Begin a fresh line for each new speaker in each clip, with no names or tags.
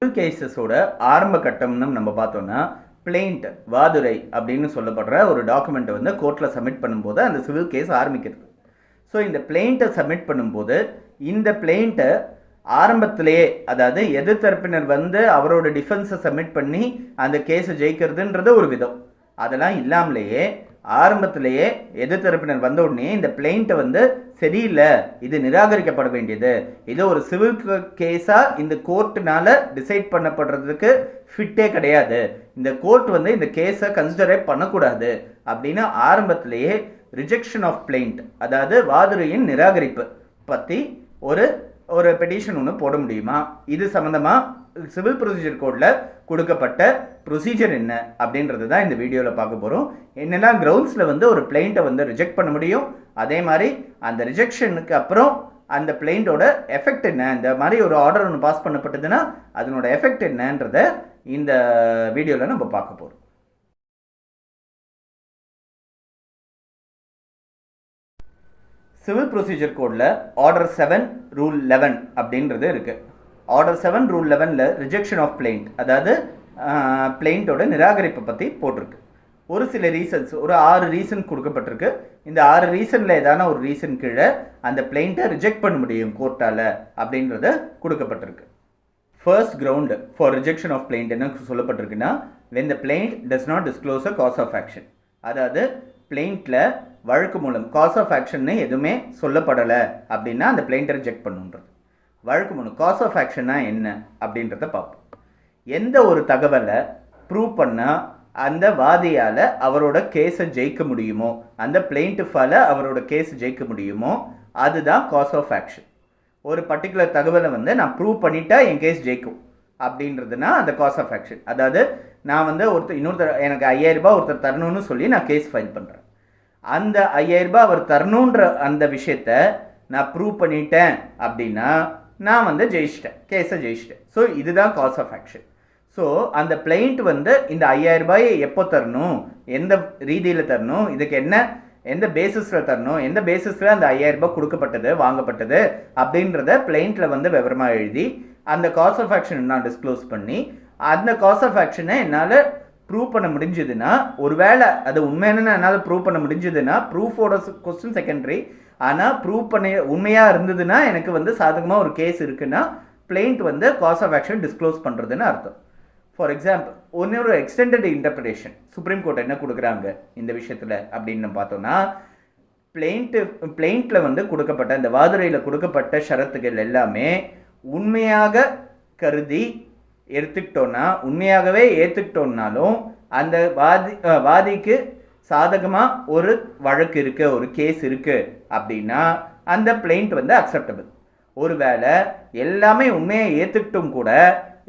கேசஸோட ஆரம்ப கட்டம்னு நம்ம பார்த்தோம்னா பிளெயிண்ட் வாதுரை அப்படின்னு சொல்லப்படுற ஒரு டாக்குமெண்ட்டை வந்து கோர்ட்டில் சப்மிட் பண்ணும்போது அந்த சிவில் கேஸ் ஆரம்பிக்கிறது. ஸோ இந்த பிளெயிண்ட்டை சப்மிட் பண்ணும்போது இந்த பிளெயிண்ட்டை ஆரம்பத்திலேயே, அதாவது எதிர்த்தரப்பினர் வந்து அவரோட டிஃபென்ஸை சப்மிட் பண்ணி அந்த கேஸை ஜெயிக்கிறதுன்றது ஒரு விதம். அதெல்லாம் இல்லாமலேயே ஆரம்பத்திலேயே எதிர்த்தரப்பினர் வந்த உடனே இந்த பிளெயிண்ட்டை வந்து சரியில்லை, இது நிராகரிக்கப்பட வேண்டியது, இது ஒரு சிவில் கேஸாக இந்த கோர்ட்டுனால டிசைட் பண்ணப்படுறதுக்கு ஃபிட்டே கிடையாது, இந்த கோர்ட் வந்து இந்த கேஸை கன்சிடரே பண்ணக்கூடாது அப்படின்னு ஆரம்பத்திலேயே ரிஜெக்ஷன் ஆஃப் பிளெயிண்ட், அதாவது வாதுரையின் நிராகரிப்பு பற்றி ஒரு ஒரு பெட்டிஷன் ஒன்று போட முடியுமா? இது சம்மந்தமாக சிவில் ப்ரொசீஜர் கோடில் கொடுக்கப்பட்ட ப்ரொசீஜர் என்ன அப்படின்றது தான் இந்த வீடியோவில் பார்க்க போகிறோம். என்னெல்லாம் கிரவுண்ட்ஸில் வந்து ஒரு பிளெயிண்ட்டை வந்து ரிஜெக்ட் பண்ண முடியும், அதே மாதிரி அந்த ரிஜெக்ஷனுக்கு அப்புறம் அந்த பிளெயிண்டோட எஃபெக்ட் என்ன, இந்த மாதிரி ஒரு ஆர்டர் ஒன்று பாஸ் பண்ணப்பட்டதுன்னா அதனோட எஃபெக்ட் என்னன்றதை இந்த வீடியோவில் நம்ம பார்க்க போகிறோம். சிவில் ப்ரொசீஜர் கோடில் ஆர்டர் 7 ரூல் 11 அப்படின்றது இருக்குது. ஆர்டர் 7 ரூல் 11ல் ரிஜெக்ஷன் ஆஃப் பிளெயிண்ட், அதாவது பிளெயிண்டோட நிராகரிப்பை பற்றி போட்டிருக்கு. ஒரு சில ரீசன்ஸ், ஒரு 6 ரீசன் கொடுக்கப்பட்டிருக்கு. இந்த 6 ரீசனில் ஏதான ஒரு ரீசன் கீழே அந்த பிளெயிண்ட்டை ரிஜெக்ட் பண்ண முடியும் கோர்ட்டால் அப்படின்றத கொடுக்கப்பட்டிருக்கு. First ground for rejection of plaint என்ன சொல்லப்பட்டிருக்குன்னா, when the plaintiff does not disclose a cause of action, அதாவது பிளெயிண்ட்டில் வழக்கு மூலம் காஸ் ஆஃப் ஆக்ஷன்னு எதுவுமே சொல்லப்படலை அப்படின்னா அந்த பிளெயிண்ட்டை ரிஜெக்ட் பண்ணுன்றது. வழக்கு மூலம் காஸ் ஆஃப் ஆக்ஷன்னா என்ன அப்படின்றத பார்ப்போம். எந்த ஒரு தகவலை ப்ரூவ் பண்ணால் அந்த வாதியால் அவரோட கேஸை ஜெயிக்க முடியுமோ, அந்த பிளெயிண்ட்டிஃபால் அவரோட கேஸ் ஜெயிக்க முடியுமோ, அதுதான் காஸ் ஆஃப் ஆக்ஷன். ஒரு பர்டிகுலர் தகவலை வந்து நான் ப்ரூவ் பண்ணிட்டா என் கேஸ் ஜெயிக்கும் அப்படின்றதுனா அந்த காஸ் ஆஃப் ஆக்ஷன். அதாவது நான் வந்து இன்னொருத்தர் எனக்கு 5000 ரூபாய் ஒருத்தர் தரணும்னு சொல்லி நான் கேஸ் ஃபைல் பண்ணுறேன். அந்த 5000 ரூபாய் அவர் தரணுன்ற அந்த விஷயத்த நான் ப்ரூவ் பண்ணிட்டேன் அப்படின்னா நான் வந்து ஜெயிச்சிட்டேன், கேஸை ஜெயிச்சிட்டேன். ஸோ இதுதான் காஸ் ஆஃப் ஆக்ஷன். ஸோ அந்த பிளெயிண்ட் வந்து இந்த 5000 ரூபாயை எப்போ தரணும், எந்த ரீதியில் தரணும், இதுக்கு என்ன எந்த பேசிஸில் தரணும், எந்த பேசிஸில் அந்த 5000 ரூபாய் கொடுக்கப்பட்டது வாங்கப்பட்டது அப்படின்றத பிளெயிண்ட்டில் வந்து விவரமாக எழுதி அந்த காஸ் ஆஃப் ஆக்ஷன் நான் டிஸ்க்ளோஸ் பண்ணி அந்த காஸ் ஆஃப் ஆக்ஷனை என்னால் ப்ரூவ் பண்ண முடிஞ்சதுன்னா, ஒருவேளை அது உண்மையான என்னால் ப்ரூவ் பண்ண முடிஞ்சதுன்னா ப்ரூஃபோட கொஸ்டின் செகண்டரி, ஆனால் ப்ரூவ் பண்ண உண்மையாக இருந்ததுன்னா எனக்கு வந்து சாதகமாக ஒரு கேஸ் இருக்குன்னா பிளெயிண்ட் வந்து காஸ் ஆஃப் ஆக்ஷன் டிஸ்க்ளோஸ் பண்ணுறதுன்னு அர்த்தம். ஃபார் எக்ஸாம்பிள், ஒரு எக்ஸ்டெண்டட் இன்டர்பிரேஷன் சுப்ரீம் கோர்ட் என்ன கொடுக்குறாங்க இந்த விஷயத்தில் அப்படின்னு பார்த்தோன்னா, பிளெயிண்ட்டில் வந்து கொடுக்கப்பட்ட இந்த வாதுரையில் கொடுக்கப்பட்ட ஷரத்துகள் எல்லாமே உண்மையாக கருதி எடுத்துக்கிட்டோன்னா, உண்மையாகவே ஏற்றுக்கிட்டோன்னாலும் அந்த வாதிக்கு சாதகமாக ஒரு வழக்கு இருக்குது, ஒரு கேஸ் இருக்குது அப்படின்னா அந்த பிளெயிண்ட் வந்து அக்செப்டபிள். ஒருவேளை எல்லாமே உண்மையை ஏற்றுக்கிட்டும் கூட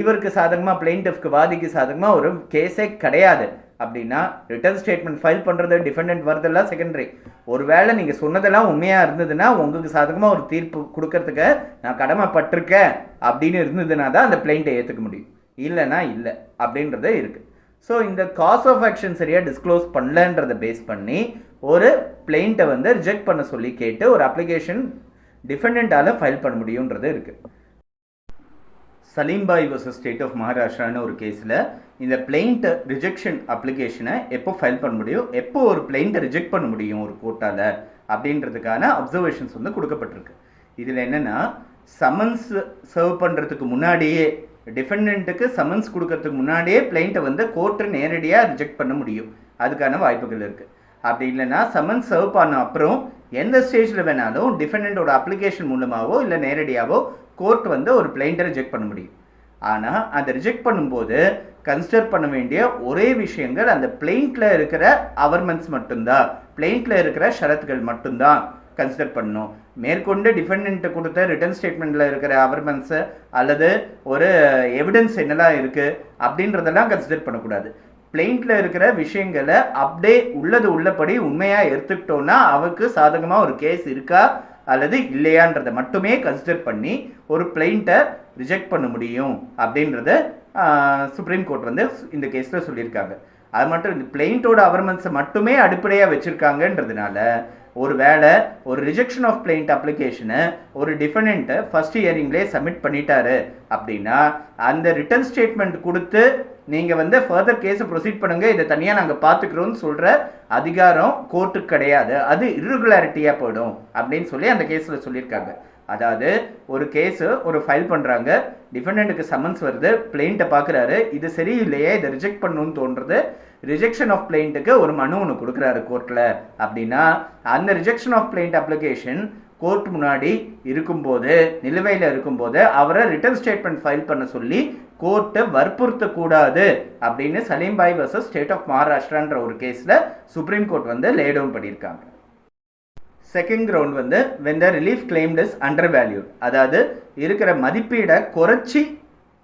இவருக்கு சாதகமாக, பிளெயிண்ட்டிஃப்க்கு வாதிக்கு சாதகமாக ஒரு கேஸே கிடையாது அப்படின்னா ரிட்டர்ன் ஸ்டேட்மெண்ட் ஃபைல் பண்ணுறது, டிஃபெண்டன்ட் வரதெல்லாம் செகண்டரி. ஒருவேளை நீங்கள் சொன்னதெல்லாம் உண்மையாக இருந்ததுன்னா உங்களுக்கு சாதகமாக ஒரு தீர்ப்பு கொடுக்கறதுக்கு நான் கடமைப்பட்டிருக்கேன் அப்படின்னு இருந்ததுன்னா தான் அந்த பிளெயிண்ட்டை ஏற்றுக்க முடியும், இல்லைன்னா இல்லை அப்படின்றத இருக்குது. ஸோ இந்த காஸ் ஆஃப் ஆக்ஷன் சரியாக டிஸ்க்ளோஸ் பண்ணலன்றதை பேஸ் பண்ணி ஒரு பிளெயிண்ட்டை வந்து ரிஜெக்ட் பண்ண சொல்லி கேட்டு ஒரு அப்ளிகேஷன் டிஃபெண்டன்ட்டால் ஃபைல் பண்ண முடியுன்றது இருக்குது. சலீம்பாய் வர்சஸ் ஸ்டேட் ஆஃப் மகாராஷ்டிரான்னு ஒரு கேஸில் இந்த பிளெயிண்ட் ரிஜெக்ஷன் அப்ளிகேஷனை எப்போ ஃபைல் பண்ண முடியும், எப்போ ஒரு பிளெயிண்ட்டை ரிஜெக்ட் பண்ண முடியும் ஒரு கோர்ட்டால் அப்படின்றதுக்கான அப்சர்வேஷன்ஸ் வந்து கொடுக்கப்பட்டிருக்கு. இதில் என்னென்னா, சம்மன்ஸ் சர்வ் பண்ணுறதுக்கு முன்னாடியே, டிஃபெண்டன்ட்டுக்கு சம்மன்ஸ் கொடுக்கறதுக்கு முன்னாடியே பிளெயிண்ட்டை வந்து கோர்ட்டு நேரடியாக ரிஜெக்ட் பண்ண முடியும், அதுக்கான வாய்ப்புகள் இருக்குது. அப்படி இல்லைன்னா சம்மன்ஸ் சர்வ் பண்ண அப்புறம் எந்த ஸ்டேஜில் வேணாலும் டிஃபெண்டன்ட்டோட அப்ளிகேஷன் மூலமாகவோ இல்லை நேரடியாகவோ கோர்ட் வந்து ஒரு பிளெயிண்ட்டை ரிஜெக்ட் பண்ண முடியும். ஆனால் அதை ரிஜெக்ட் பண்ணும்போது கன்சிடர் பண்ண வேண்டிய ஒரே விஷயங்கள் அந்த பிளெயிண்ட்டில் இருக்கிற அவர்மெண்ட்ஸ் மட்டும்தான், பிளெயிண்ட்டில் இருக்கிற ஷரத்துகள் மட்டும்தான் கன்சிடர் பண்ணணும். மேற்கொண்டு டிஃபெண்டன்ட்டு கொடுத்த ரிட்டர்ன் ஸ்டேட்மெண்ட்டில் இருக்கிற அவர்மெண்ட்ஸு அல்லது ஒரு எவிடன்ஸ் என்னெல்லாம் இருக்குது அப்படின்றதெல்லாம் கன்சிடர் பண்ணக்கூடாது. பிளெயிண்ட்டில் இருக்கிற விஷயங்களை அப்படியே உள்ளபடி உண்மையாக எடுத்துக்கிட்டோன்னா அவருக்கு சாதகமாக ஒரு கேஸ் இருக்கா அல்லது இல்லையான்றதை மட்டுமே கன்சிடர் பண்ணி ஒரு பிளெயிண்ட்டை ரிஜெக்ட் பண்ண முடியும் அப்படின்றத சுப்ரீம் கோர்ட் வந்து இந்த கேஸில் சொல்லியிருக்காங்க. அது மட்டும் இந்த பிளெயிண்ட்டோட அவர்மெண்ட்ஸை மட்டுமே அடிப்படையாக வச்சுருக்காங்கன்றதுனால ஒரு வேளை ஒரு ரிஜெக்ஷன் ஆஃப் பிளைண்ட் அப்ளிகேஷனை ஒரு டிஃபெண்டன்ட்டை ஃபர்ஸ்ட் ஹியரிங்லேயே சப்மிட் பண்ணிட்டாரு அப்படின்னா அந்த ரிட்டன் ஸ்டேட்மெண்ட் கொடுத்து நீங்கள் வந்து ஃபர்தர் கேஸை ப்ரொசீட் பண்ணுங்கள், இதை தனியாக நாங்கள் பார்த்துக்கிறோன்னு சொல்கிற அதிகாரம் கோர்ட்டுக்கு கிடையாது. அது இர்ரெகுலாரிட்டியாக போயிடும் அப்படின்னு சொல்லி அந்த கேஸில் சொல்லியிருக்காங்க. அதாவது ஒரு கேஸு ஒரு ஃபைல் பண்ணுறாங்க, டிஃபெண்டண்ட்டுக்கு சம்மன்ஸ் வருது, பிளைண்ட்டை பார்க்குறாரு, இது சரியில்லையே, இதை ரிஜெக்ட் பண்ணணும்னு தோன்றது. ரிஜெக்ஷன் ஆஃப் பிளைண்ட்டுக்கு ஒரு மனு ஒன்று கொடுக்குறாரு கோர்ட்டில் அப்படின்னா அந்த rejection of plaint application court முன்னாடி இருக்கும்போது, நிலுவையில் இருக்கும்போது அவரை ரிட்டன் ஸ்டேட்மெண்ட் ஃபைல் பண்ண சொல்லி கோர்ட்டை வற்புறுத்தக்கூடாது அப்படின்னு சலீம்பாய் வர்சஸ் ஸ்டேட் ஆஃப் மகாராஷ்டிரான்ற ஒரு கேஸில் சுப்ரீம் கோர்ட் வந்து லே டவுன் பண்ணியிருக்காங்க. செகண்ட் கிரவுண்ட் வந்து when the relief claimed is undervalued, அதாவது இருக்கிற மதிப்பீடை குறைச்சி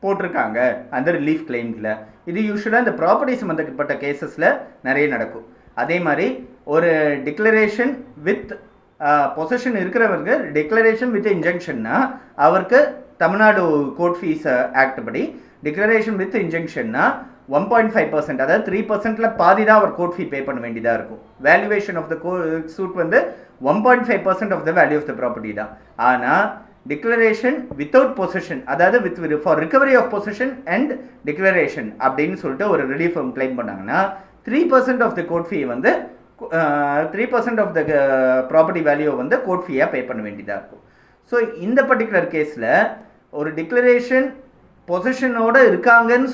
போட்டிருக்காங்க அந்த ரிலீஃப் கிளைமில். இது யூஸ்வலாக இந்த ப்ராப்பர்ட்டி சம்மந்தப்பட்ட கேசஸில் நிறைய நடக்கும். அதே மாதிரி ஒரு டிக்ளரேஷன் வித் பொசஷன் இருக்கிறவருக்கு டிக்ளரேஷன் வித் இன்ஜெக்ஷன்னா அவருக்கு தமிழ்நாடு கோர்ட் ஃபீஸ் ஆக்ட் படி டிக்ளரேஷன் வித் இன்ஜெக்ஷன்னா 1.5%, அதாவது 3%ல் பாதி தான் அவர் கோர்ட் ஃபீ பே பண்ண வேண்டியதாக இருக்கும். வேல்யூவேஷன் ஆஃப் த சூட் வந்து 1.5% of the value of the property தான். ஆனால் டிக்ளரேஷன் வித்தவுட் பொசிஷன், அதாவது with for recovery of possession and declaration அப்படின்னு சொல்லிட்டு ஒரு ரிலீஃப் கிளைம் பண்ணாங்கன்னா 3% ஆஃப் த கோர்ட் ஃபீ வந்து 3% ஆஃப் த ப்ராப்பர்ட்டி வேல்யூ வந்து கோர்ட் ஃபீயாக பே பண்ண வேண்டியதாக இருக்கும். ஸோ இந்த பர்டிகுலர் கேஸில் ஒரு டிக்ளரேஷன் பொசிஷனோடு இருக்காங்கன்னு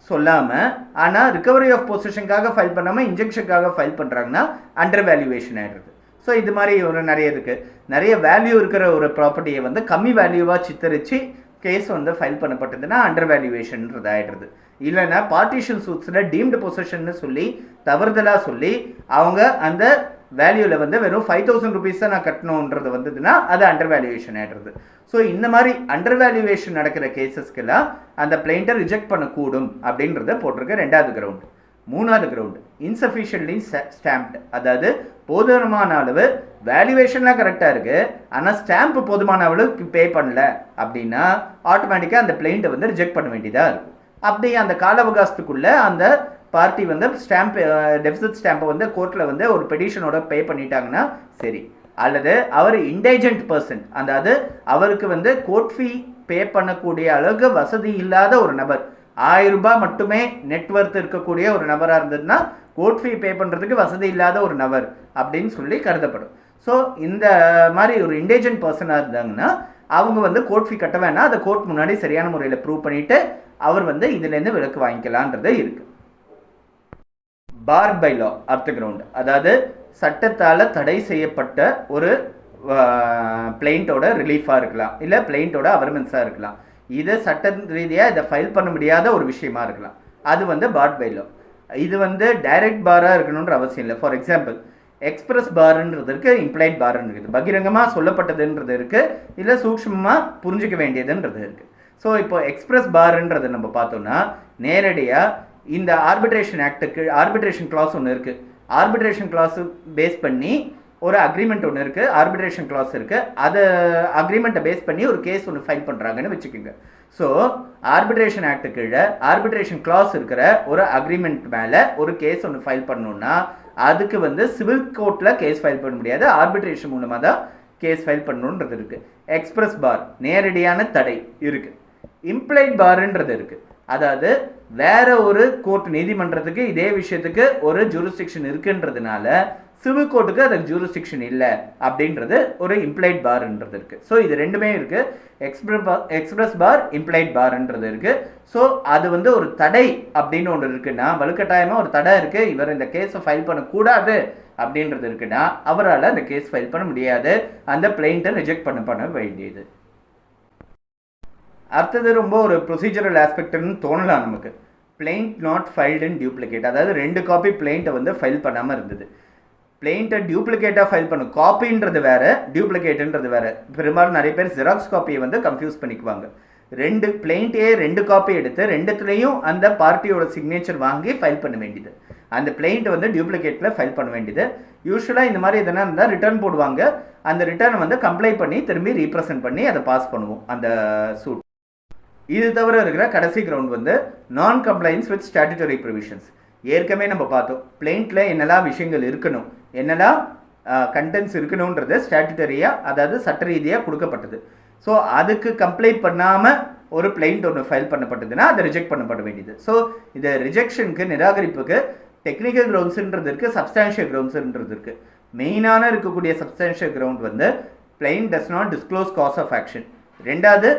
சொல்லாமல் ஆனால் ரிகவரி ஆஃப் பொசிஷனுக்காக ஃபைல் பண்ணாமல் இன்ஜெக்ஷனுக்காக ஃபைல் பண்ணுறாங்கன்னா அண்டர் வேல்யூவேஷன் ஆகிடுது. ஸோ இது மாதிரி ஒரு நிறைய இருக்குது. நிறைய வேல்யூ இருக்கிற ஒரு ப்ராப்பர்ட்டியை வந்து கம்மி வேல்யூவாக சித்தரித்து கேஸ் வந்து ஃபைல் பண்ணப்பட்டதுன்னா அண்டர் வேல்யூவேஷன்றது ஆகிடுறது. இல்லைன்னா பார்ட்டிஷன் சூட்ஸில் டீம்டு பொசிஷன்னு சொல்லி தவறுதலாக சொல்லி அவங்க அந்த வேல்யூவில் வந்து வெறும் 5,000 rupees தான் நான் கட்டணுன்றது வந்ததுன்னா அது அண்டர் வேல்யூவேஷன் ஆகிடுறது. ஸோ இந்த மாதிரி அண்டர் வேல்யூவேஷன் நடக்கிற கேசஸ்க்கெல்லாம் அந்த பிளைண்ட்டை ரிஜெக்ட் பண்ணக்கூடும் அப்படின்றத போட்டிருக்க ரெண்டாவது கிரவுண்டு. மூணாவது கிரவுண்டு இன்சஃபிஷியன்ட்லி ஸ்டாம்ப்டு, அதாவது போதுமான அளவு வேல்யூவேஷன்லாம் கரெக்டாக இருக்குது ஆனால் ஸ்டாம்ப்பு போதுமான அளவுக்கு பே பண்ணல அப்படின்னா ஆட்டோமேட்டிக்காக அந்த பிளைண்ட்டை வந்து ரிஜெக்ட் பண்ண வேண்டியதாக இருக்கும். அப்படி அந்த கால அவகாசத்துக்குள்ளே அந்த பார்ட்டி வந்து ஸ்டாம்ப் டெபிசிட் ஸ்டாம்பை வந்து கோர்ட்டில் வந்து ஒரு பெடிஷனோட பே பண்ணிட்டாங்கன்னா சரி. அல்லது அவர் இன்டைஜென்ட் பர்சன், அதாவது அவருக்கு வந்து கோர்ட் ஃபீ பே பண்ணக்கூடிய அளவுக்கு வசதி இல்லாத ஒரு நபர், 1000 ரூபாய் மட்டுமே நெட்வொர்த் இருக்கக்கூடிய ஒரு நபராக இருந்ததுன்னா கோர்ட் ஃபீ பே பண்ணுறதுக்கு வசதி இல்லாத ஒரு நபர் அப்படின்னு சொல்லி கருதப்படும். ஸோ இந்த மாதிரி ஒரு இன்டைஜென்ட் பர்சனாக இருந்தாங்கன்னா அவங்க வந்து கோர்ட் ஃபீ கட்ட வேணாம், அதை கோர்ட் முன்னாடி சரியான முறையில் ப்ரூவ் பண்ணிவிட்டு அவர் வந்து இதுலேருந்து விலக்கு வாங்கிக்கலான்றது இருக்குது. பார் பை லா அர்த்த கிரவுண்ட், அதாவது சட்டத்தால் தடை செய்யப்பட்ட ஒரு பிளைண்ட்டோட ரிலீஃபாக இருக்கலாம், இல்லை பிளைண்ட்டோட அவர்மென்ஸாக இருக்கலாம். இது சட்ட ரீதியாக இதை ஃபைல் பண்ண முடியாத ஒரு விஷயமா இருக்கலாம். அது வந்து பார் பை லா. இது வந்து டைரக்ட் பாராக இருக்கணுன்ற அவசியம் இல்லை. ஃபார் எக்ஸாம்பிள் எக்ஸ்பிரஸ் பாருன்றது இருக்குது, இம்ப்ளைட் பாருன்னு இருக்குது. பகிரங்கமாக சொல்லப்பட்டதுன்றது இருக்குது, இல்லை சூக்ஷ்மமாக புரிஞ்சிக்க வேண்டியதுன்றது இருக்குது. ஸோ இப்போ எக்ஸ்பிரஸ் பாருன்றதை நம்ம பார்த்தோம்னா நேரடியாக இந்த ஆர்பிட்ரேஷன் ஆக்டுக்கு ஆர்பிட்ரேஷன் கிளாஸ் ஒன்று இருக்குது. ஆர்பிட்ரேஷன் கிளாஸு பேஸ் பண்ணி ஒரு அக்ரிமெண்ட் ஒன்று இருக்குது, ஆர்பிட்ரேஷன் கிளாஸ் இருக்குது. அதை அக்ரிமெண்ட்டை பேஸ் பண்ணி ஒரு கேஸ் ஒன்று ஃபைல் பண்ணுறாங்கன்னு வச்சுக்கோங்க. ஸோ ஆர்பிட்ரேஷன் ஆக்டு கீழே ஆர்பிட்ரேஷன் கிளாஸ் இருக்கிற ஒரு அக்ரிமெண்ட் மேலே ஒரு கேஸ் ஒன்று ஃபைல் பண்ணணுன்னா அதுக்கு வந்து சிவில் கோர்ட்டில் கேஸ் ஃபைல் பண்ண முடியாது, ஆர்பிட்ரேஷன் மூலமாக தான் கேஸ் ஃபைல் பண்ணணுன்றது இருக்குது. எக்ஸ்பிரஸ் பார் நேரடியான தடை இருக்குது. இம்ப்ளைட் பாருன்றது இருக்குது, அதாவது வேற ஒரு கோர்ட் நீதிமன்றத்துக்கு இதே விஷயத்துக்கு ஒரு ஜூரிஸ்டிக்ஷன் இருக்குன்றதுனால சிவில் கோர்ட்டுக்கு அதுக்கு ஜூரிஸ்டிக்ஷன் இல்லை அப்படின்றது ஒரு இம்ப்ளைட் பார்ன்றது இருக்குது. ஸோ இது ரெண்டுமே இருக்குது, எக்ஸ்பிரஸ் பார் இம்ப்ளைட் பார்ன்றது இருக்குது. ஸோ அது வந்து ஒரு தடை அப்படின்னு ஒன்று இருக்குன்னா, வலுக்கட்டாயமாக ஒரு தடை இருக்குது, இவர் இந்த கேஸை ஃபைல் பண்ணக்கூடாது அப்படின்றது இருக்குன்னா அவரால் அந்த கேஸ் ஃபைல் பண்ண முடியாது, அந்த பிளைண்ட்டை ரிஜெக்ட் பண்ண வேண்டியது. அடுத்தது ரொம்ப ஒரு ப்ரொசீஜரல் ஆஸ்பெக்ட்னு தோணலாம் நமக்கு. Blind not filed in duplicate, அதாவது 2 காப்பி பிளைண்ட்டை வந்து ஃபைல் பண்ணாமல் இருந்தது. பிளைண்ட்டை டியூப்ளிகேட்டாக ஃபைல் பண்ணும், காப்பின்றது வேறு, டியூப்ளிகேட்டுன்றது வேறு. பெரும்பாலும் நிறைய பேர் ஜெராக்ஸ் காப்பியை வந்து கன்ஃபியூஸ் பண்ணிக்குவாங்க. 2 பிளைண்ட்டையே 2 காப்பி எடுத்து 2த்துலேயும் அந்த பார்ட்டியோட சிக்னேச்சர் வாங்கி ஃபைல் பண்ண வேண்டியது. அந்த பிளைண்ட்டை வந்து டியூப்ளிகேட்டில் ஃபைல் பண்ண வேண்டியது. யூஸ்வலாக இந்த மாதிரி எதனா இருந்தால் ரிட்டர்ன் போடுவாங்க, அந்த ரிட்டர்னை வந்து கம்ப்ளை பண்ணி திரும்பி ரீப்ரசென்ட் பண்ணி அதை பாஸ் பண்ணுவோம் அந்த சூட். இது தவிர இருக்கிற கடைசி கிரவுண்ட் வந்து நான் கம்ப்ளைன்ஸ் வித் ஸ்டாட்யூட்டரி ப்ரொவிஷன்ஸ். ஏற்கனவே நம்ம பார்த்தோம் பிளைண்ட்டில் என்னெல்லாம் விஷயங்கள் இருக்கணும், என்னெல்லாம் கண்டென்ட்ஸ் இருக்கணுன்றது ஸ்டாட்யூட்டரியாக, அதாவது சட்ட ரீதியாக கொடுக்கப்பட்டது. ஸோ அதுக்கு கம்ப்ளைண்ட் பண்ணாமல் ஒரு பிளைண்ட் ஒன்று ஃபைல் பண்ணப்பட்டதுன்னா அதை ரிஜெக்ட் பண்ணப்பட வேண்டியது. ஸோ இது ரிஜெக்ஷனுக்கு, நிராகரிப்புக்கு டெக்னிக்கல் கிரவுண்ட்ஸுன்றது இருக்குது, சப்ஸ்டான்ஷியல் கிரவுண்ட்ஸுன்றது இருக்குது. மெயினான இருக்கக்கூடிய சப்ஸ்டான்ஷியல் கிரவுண்ட் வந்து plaint does not disclose cause of action. ரெண்டாவது,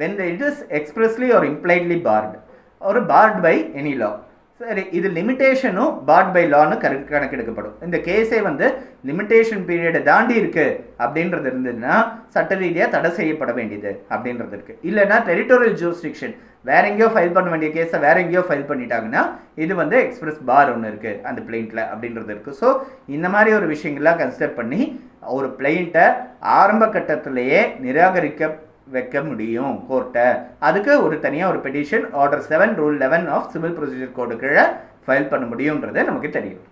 when it is expressly or impliedly barred or barred by any law. சரி, இது லிமிட்டேஷனும் பார்ட் பை லான்னு கணக்கெடுக்கப்படும். இந்த கேஸே வந்து லிமிட்டேஷன் பீரியடை தாண்டி இருக்கு அப்படின்றது இருந்ததுன்னா சட்ட ரீதியாக தடை செய்யப்பட வேண்டியது அப்படின்றது இருக்கு. இல்லைன்னா டெரிட்டோரியல் ஜூரிஸ்டிக்ஷன், வேற எங்கேயோ ஃபைல் பண்ண வேண்டிய கேஸை வேற எங்கேயோ ஃபைல் பண்ணிட்டாங்கன்னா இது வந்து எக்ஸ்பிரஸ் பார் ஒன்று இருக்கு அந்த பிளைண்ட்ல அப்படின்றது இருக்கு. ஸோ இந்த மாதிரி ஒரு விஷயங்கள்லாம் கன்சிடர் பண்ணி ஒரு பிளைண்ட்டை ஆரம்ப கட்டத்திலேயே நிராகரிக்க வைக்க முடியும் கோர்ட்டை. அதுக்கு ஒரு தனியாக ஒரு petition order 7 rule 11 of civil procedure code கீழே ஃபைல் பண்ண முடியுன்றது நமக்கு தெரியும்.